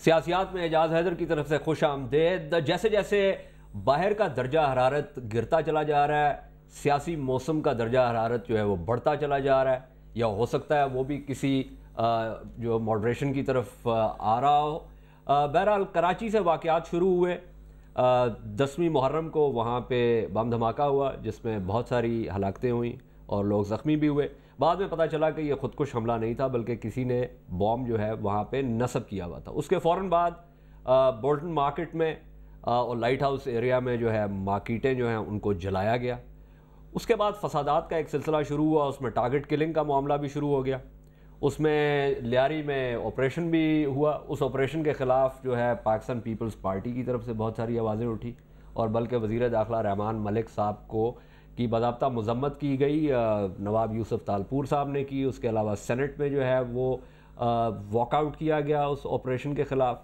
سیاسیات میں اعجاز حیدر کی طرف سے خوش آمدید۔ جیسے جیسے باہر کا درجہ حرارت گرتا چلا جا رہا ہے، سیاسی موسم کا درجہ حرارت جو ہے وہ بڑھتا چلا جا رہا ہے، یا ہو سکتا ہے وہ بھی کسی جو ماڈریشن کی طرف آ رہا ہو۔ بہرحال کراچی سے واقعات شروع ہوئے۔ 10ویں محرم کو وہاں پہ بم دھماکہ ہوا جس میں بہت ساری ہلاکتیں ہوئیں اور لوگ زخمی بھی ہوئے۔ بعد میں پتہ چلا کہ یہ خودکش حملہ نہیں تھا بلکہ کسی نے بام جو ہے وہاں پہ نصب کیا ہوا تھا۔ اس کے فوراً بعد بولٹن مارکیٹ میں اور لائٹ ہاؤس ایریا میں جو ہے مارکیٹیں جو ہیں ان کو جلایا گیا۔ اس کے بعد فسادات کا ایک سلسلہ شروع ہوا، اس میں ٹارگٹ کلنگ کا معاملہ بھی شروع ہو گیا۔ اس میں لیاری میں آپریشن بھی ہوا۔ اس آپریشن کے خلاف جو ہے پاکستان پیپلز پارٹی کی طرف سے بہت ساری آوازیں اٹھی اور بلکہ وزیر داخلہ رحمان ملک صاحب کی باضابطہ مذمت کی گئی، نواب یوسف تالپور صاحب نے کی۔ اس کے علاوہ سینٹ میں جو ہے وہ واک آؤٹ کیا گیا اس آپریشن کے خلاف۔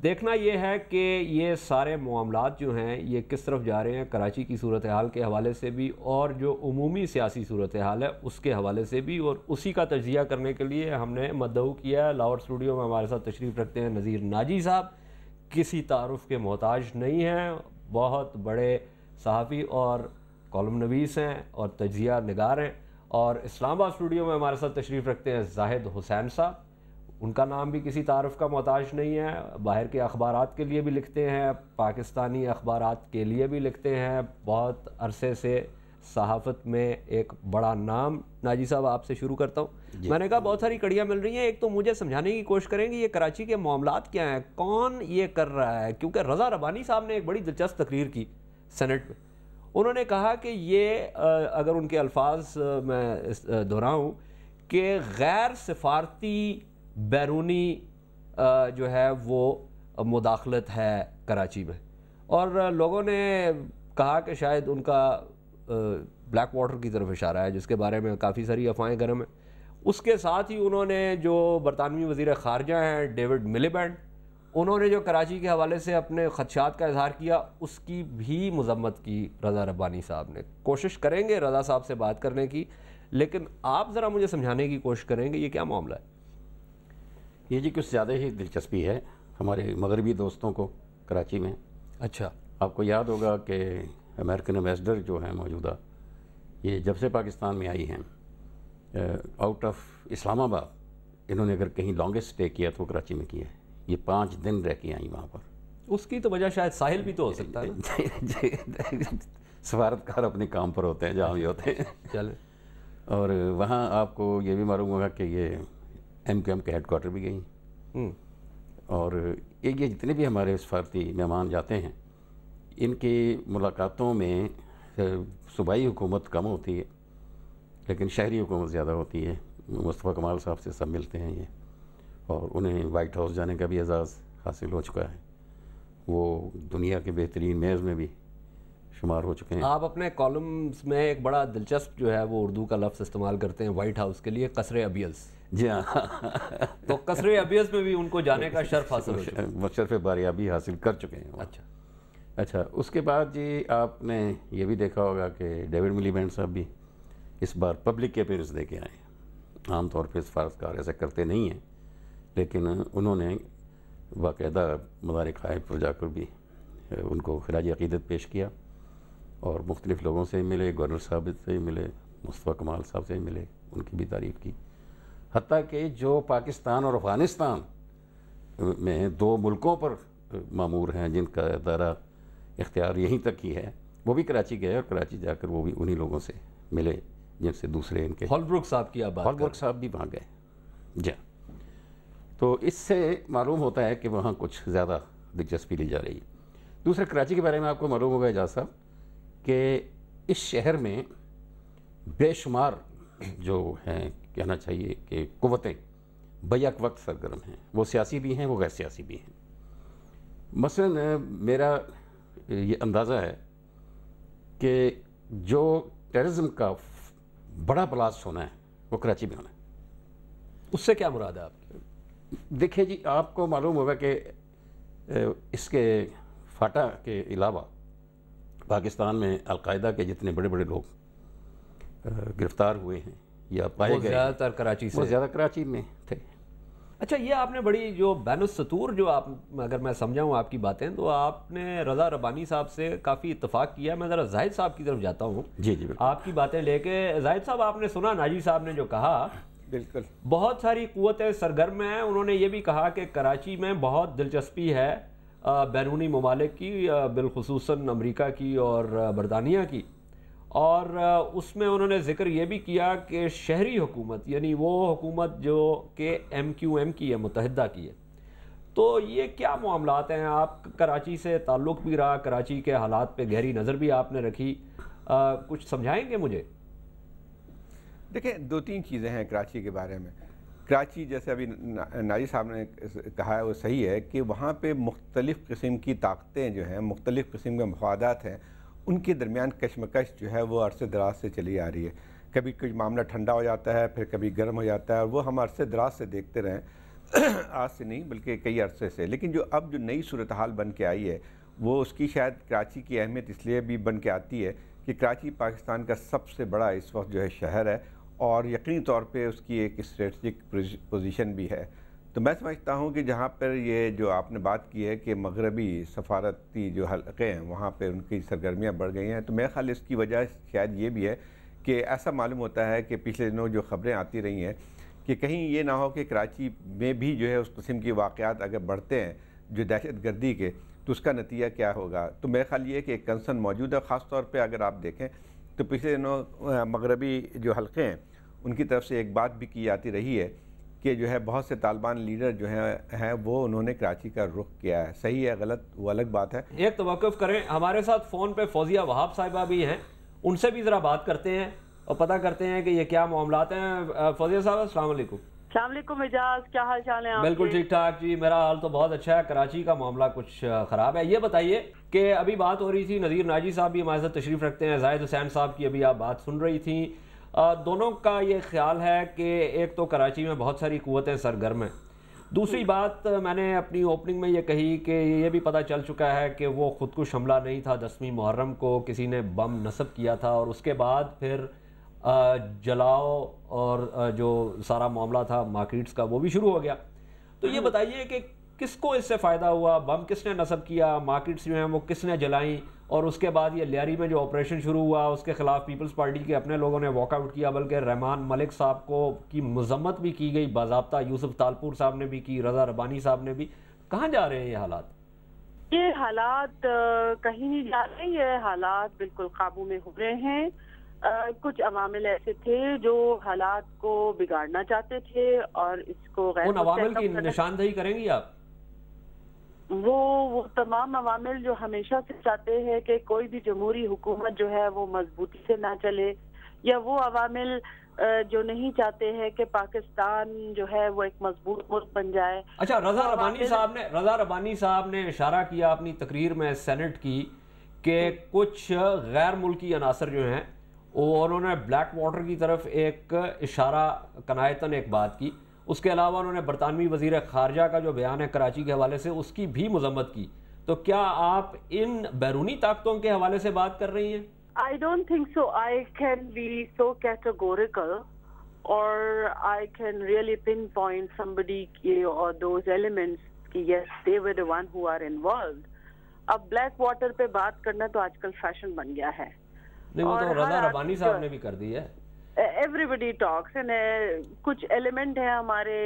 دیکھنا یہ ہے کہ یہ سارے معاملات جو ہیں یہ کس طرف جا رہے ہیں، کراچی کی صورتحال کے حوالے سے بھی اور جو عمومی سیاسی صورتحال ہے اس کے حوالے سے بھی، اور اسی کا تجزیہ کرنے کے لیے ہم نے مدعو کیا ہے۔ لاہور اسٹوڈیو میں ہمارے ساتھ تشریف رکھتے ہیں نذیر ناجی صاحب، کسی تعارف کے محتاج نہیں ہیں، بہت بڑے صحافی اور کالم نویس ہیں اور تجزیہ نگار ہیں۔ اور اسلام آباد اسٹوڈیو میں ہمارے ساتھ تشریف رکھتے ہیں زاہد حسین صاحب، ان کا نام بھی کسی تعارف کا محتاج نہیں ہے، باہر کے اخبارات کے لیے بھی لکھتے ہیں، پاکستانی اخبارات کے لیے بھی لکھتے ہیں، بہت عرصے سے صحافت میں ایک بڑا نام۔ ناجی صاحب آپ سے شروع کرتا ہوں۔ میں نے کہا بہت ساری کڑیاں مل رہی ہیں، ایک تو مجھے سمجھانے کی کوشش کریں گے یہ کراچی کے معاملات کیا ہیں، کون یہ کر رہا ہے، کیونکہ رضا ربانی صاحب نے ایک بڑی دلچسپ تقریر کی سینٹ میں۔ انہوں نے کہا کہ یہ اگر ان کے الفاظ میں دہراؤں کہ غیر سفارتی بیرونی جو ہے وہ مداخلت ہے کراچی میں، اور لوگوں نے کہا کہ شاید ان کا بلیک واٹر کی طرف اشارہ ہے جس کے بارے میں کافی ساری افواہیں گرم ہیں۔ اس کے ساتھ ہی انہوں نے جو برطانوی وزیر خارجہ ہیں ڈیوڈ ملیبینڈ، انہوں نے جو کراچی کے حوالے سے اپنے خدشات کا اظہار کیا اس کی بھی مذمت کی رضا ربانی صاحب نے۔ کوشش کریں گے رضا صاحب سے بات کرنے کی، لیکن آپ ذرا مجھے سمجھانے کی کوشش کریں گے یہ کیا معاملہ ہے؟ یہ جی کچھ زیادہ ہی دلچسپی ہے ہمارے مغربی دوستوں کو کراچی میں۔ اچھا، آپ کو یاد ہوگا کہ امریکن ایمبیسڈر جو ہیں موجودہ، یہ جب سے پاکستان میں آئی ہیں آؤٹ آف اسلام آباد، انہوں نے اگر کہیں لانگسٹ اسٹے کیا تو کراچی میں کیا ہے۔ یہ 5 دن رہ کے آئیں وہاں پر۔ اس کی تو وجہ شاید ساحل بھی تو ہو سکتا ہے۔ سفارتکار اپنے کام پر ہوتے ہیں جہاں بھی ہوتے ہیں۔ چلیں، اور وہاں آپ کو یہ بھی معلوم ہوگا کہ یہ ایم کیو ایم کے ہیڈ کوارٹر بھی گئی، اور یہ جتنے بھی ہمارے سفارتی مہمان جاتے ہیں ان کی ملاقاتوں میں صوبائی حکومت کم ہوتی ہے لیکن شہری حکومت زیادہ ہوتی ہے۔ مصطفیٰ کمال صاحب سے سب ملتے ہیں یہ، اور انہیں وائٹ ہاؤس جانے کا بھی اعزاز حاصل ہو چکا ہے، وہ دنیا کے بہترین میئرز میں بھی شمار ہو چکے ہیں۔ آپ اپنے کالمز میں ایک بڑا دلچسپ جو ہے وہ اردو کا لفظ استعمال کرتے ہیں وائٹ ہاؤس کے لیے، قصر ابیض۔ جی ہاں، تو قصر ابیض میں بھی ان کو جانے کا شرف حاصل ہو چکا ہے۔ مشرف باریابی حاصل کر چکے ہیں۔ اچھا، اس کے بعد جی آپ نے یہ بھی دیکھا ہوگا کہ ڈیوڈ ملیبینڈ صاحب بھی اس بار پبلک کے اپیئرنس دے کے آئے ہیں۔ عام طور پہ سفارتکار ایسا کرتے نہیں ہیں، لیکن انہوں نے باقاعدہ مدارک خائف پر جا کر بھی ان کو خراج عقیدت پیش کیا اور مختلف لوگوں سے ملے، گورنر صاحب سے ملے، مصطفیٰ کمال صاحب سے ملے، ان کی بھی تعریف کی۔ حتیٰ کہ جو پاکستان اور افغانستان میں 2 ملکوں پر مامور ہیں جن کا دائرہ اختیار یہیں تک ہی ہے، وہ بھی کراچی گئے اور کراچی جا کر وہ بھی انہی لوگوں سے ملے جن سے دوسرے ان کے ہالبروک صاحب کی بات، ہالبروک صاحب بھی وہاں گئے۔ جی، تو اس سے معلوم ہوتا ہے کہ وہاں کچھ زیادہ دلچسپی لی جا رہی ہے۔ دوسرے کراچی کے بارے میں آپ کو معلوم ہوگا اعجاز صاحب کہ اس شہر میں بے شمار جو ہیں کہنا چاہیے کہ قوتیں بیک وقت سرگرم ہیں، وہ سیاسی بھی ہیں، وہ غیر سیاسی بھی ہیں۔ مثلا میرا یہ اندازہ ہے کہ جو ٹیررزم کا بڑا بلاسٹ ہونا ہے وہ کراچی میں ہونا ہے۔ اس سے کیا مراد ہے آپ کی؟ دیکھیں جی، آپ کو معلوم ہوگا کہ اس کے فاٹا کے علاوہ پاکستان میں القاعدہ کے جتنے بڑے بڑے لوگ گرفتار ہوئے ہیں یا پائے گئے، زیادہ تر کراچی سے، وہ زیادہ کراچی میں تھے۔ اچھا، یہ آپ نے بڑی جو بین السطور جو آپ، اگر میں سمجھاؤں آپ کی باتیں، تو آپ نے رضا ربانی صاحب سے کافی اتفاق کیا ہے. میں ذرا زاہد صاحب کی طرف جاتا ہوں. جی جی بالکل. آپ کی باتیں لے کے زاہد صاحب، آپ نے سنا ناجی صاحب نے جو کہا؟ بالکل. بہت ساری قوتیں سرگرم ہیں. انہوں نے یہ بھی کہا کہ کراچی میں بہت دلچسپی ہے بیرونی ممالک کی، بالخصوصاً امریکہ کی اور برطانیہ کی، اور اس میں انہوں نے ذکر یہ بھی کیا کہ شہری حکومت، یعنی وہ حکومت جو کہ ایم کیو ایم کی ہے، متحدہ کی ہے. تو یہ کیا معاملات ہیں؟ آپ کراچی سے تعلق بھی رہا، کراچی کے حالات پہ گہری نظر بھی آپ نے رکھی، کچھ سمجھائیں گے مجھے؟ دیکھیں، دو تین چیزیں ہیں کراچی کے بارے میں. کراچی جیسے ابھی ناجی صاحب نے کہا ہے وہ صحیح ہے کہ وہاں پہ مختلف قسم کی طاقتیں جو ہیں، مختلف قسم کے مفادات ہیں، ان کے درمیان کشمکش جو ہے وہ عرصے دراز سے چلی آ رہی ہے. کبھی کوئی معاملہ ٹھنڈا ہو جاتا ہے، پھر کبھی گرم ہو جاتا ہے، اور وہ ہم عرصے دراز سے دیکھتے رہیں، آج سے نہیں بلکہ کئی عرصے سے. لیکن جو اب جو نئی صورتحال بن کے آئی ہے، وہ اس کی شاید کراچی کی اہمیت اس لیے بھی بن کے آتی ہے کہ کراچی پاکستان کا سب سے بڑا اس وقت جو ہے شہر ہے، اور یقینی طور پہ اس کی ایک اسٹریٹجک پوزیشن بھی ہے. تو میں سمجھتا ہوں کہ جہاں پر یہ جو آپ نے بات کی ہے کہ مغربی سفارتی جو حلقے ہیں وہاں پہ ان کی سرگرمیاں بڑھ گئی ہیں، تو میرے خیال اس کی وجہ شاید یہ بھی ہے کہ ایسا معلوم ہوتا ہے کہ پچھلے دنوں جو خبریں آتی رہی ہیں کہ کہیں یہ نہ ہو کہ کراچی میں بھی جو ہے اس قسم کی واقعات اگر بڑھتے ہیں جو دہشت گردی کے، تو اس کا نتیجہ کیا ہوگا. تو میرے خیال یہ ہے کہ ایک کنسرن موجود ہے. خاص طور پہ اگر آپ دیکھیں تو پچھلے دنوں مغربی جو حلقے ہیں ان کی طرف سے ایک بات بھی کی جاتی رہی ہے کہ جو ہے بہت سے طالبان لیڈر جو ہیں وہ انہوں نے کراچی کا رخ کیا ہے. صحیح ہے غلط وہ الگ بات ہے. ایک توقف کریں، ہمارے ساتھ فون پہ فوزیہ وہاب صاحبہ بھی ہیں، ان سے بھی ذرا بات کرتے ہیں اور پتہ کرتے ہیں کہ یہ کیا معاملات ہیں. فوزیہ صاحب السلام علیکم. السلام علیکم اعجاز، کیا حال چال ہے آپ؟ بالکل ٹھیک ٹھاک جی، میرا حال تو بہت اچھا ہے. کراچی کا معاملہ کچھ خراب ہے. یہ بتائیے کہ ابھی بات ہو رہی تھی، نذیر ناجی صاحب بھی ہمارے ساتھ تشریف رکھتے ہیں، زاہد حسین صاحب کی ابھی آپ بات سن رہی تھیں. دونوں کا یہ خیال ہے کہ ایک تو کراچی میں بہت ساری قوتیں سرگرم ہیں. دوسری بات میں نے اپنی اوپننگ میں یہ کہی کہ یہ بھی پتہ چل چکا ہے کہ وہ خودکش حملہ نہیں تھا. 10ویں محرم کو کسی نے بم نصب کیا تھا اور اس کے بعد پھر جلاؤ اور جو سارا معاملہ تھا مارکیٹس کا وہ بھی شروع ہو گیا. تو یہ بتائیے کہ کس کو اس سے فائدہ ہوا؟ بم کس نے نصب کیا؟ مارکیٹس جو ہیں وہ کس نے جلائیں؟ اور اس کے بعد یہ لیاری میں جو آپریشن شروع ہوا اس کے خلاف پیپلز پارٹی کے اپنے لوگوں نے واک آؤٹ کیا، بلکہ رحمان ملک صاحب کو کی مذمت بھی کی گئی باضابطہ، یوسف تالپور صاحب نے بھی کی، رضا ربانی صاحب نے بھی. کہاں جا رہے ہیں یہ حالات؟ یہ حالات کہیں نہیں جا رہے، یہ حالات بالکل قابو میں ہو رہے ہیں. کچھ عوامل ایسے تھے جو حالات کو بگاڑنا چاہتے تھے اور اس کو غیر ان عوامل کی نشاندہی کریں گی آپ؟ وہ تمام عوامل جو ہمیشہ سے چاہتے ہیں کہ کوئی بھی جمہوری حکومت جو ہے وہ مضبوطی سے نہ چلے، یا وہ عوامل جو نہیں چاہتے ہیں کہ پاکستان جو ہے وہ ایک مضبوط ملک بن جائے. اچھا، رضا ربانی صاحب نے اشارہ کیا اپنی تقریر میں سینٹ کی کہ کچھ غیر ملکی عناصر جو ہیں وہ انہوں نے بلیک واٹر کی طرف ایک اشارہ کنایتاً ایک بات کی. اس کے علاوہ انہوں نے برطانوی وزیر خارجہ کا جو بیان ہے کراچی کے حوالے سے اس کی بھی مذمت کی. تو کیا آپ ان بیرونی طاقتوں کے حوالے سے بات کر رہی ہیں؟ I don't think so. I can be so categorical or I can really pinpoint somebody or those elements کہ yes, they were the one who are involved. اب بلیک واٹر پہ بات کرنا تو آج کل فیشن بن گیا ہے. نہیں، وہ تو رضا ربانی صاحب نے بھی کر دی ہے. ایوریبڈی ٹاکس، کچھ ایلیمنٹ ہیں ہمارے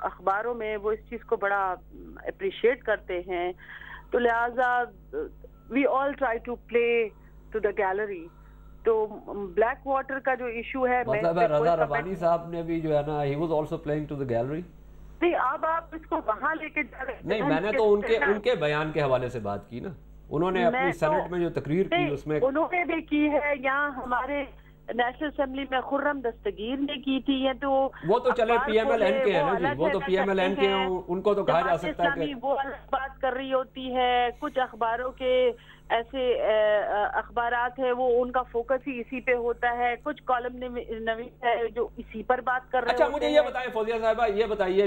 اخباروں میں وہ اس چیز کو بڑا اپریشیٹ کرتے ہیں، تو لہٰذا we all try to play to the gallery. تو بلیک واٹر کا جو ایشو ہے، مطلب ہے رضا ربانی صاحب نے بھی جو ہے نا، he was also playing to the gallery. نہیں، اب آپ اس کو وہاں لے کے جا رہے ہیں. نہیں، میں نے تو ان کے بیان کے حوالے سے بات کی نا. انہوں نے اپنی سینٹ میں جو تقریر کی اس میں انہوں نے بھی کی ہے، یہاں ہمارے نیشنل اسمبلی میں خرم دستگیر نے کی تھی. تو وہ تو چلے پی ایم ایل این کے ہیں نا جی، وہ تو پی ایم ایل این کے ہیں، ان کو تو کہا جا سکتا ہے کہ وہ الگ بات کر رہی ہوتی ہے. کچھ اخباروں کے ایسے اخبارات ہیں وہ ان کا فوکس ہی اسی پہ ہوتا ہے، کچھ کالم نویس ہے جو اسی پر بات کر رہے ہیں. اچھا، مجھے یہ بتائیں فوزیہ صاحبہ، یہ بتائیے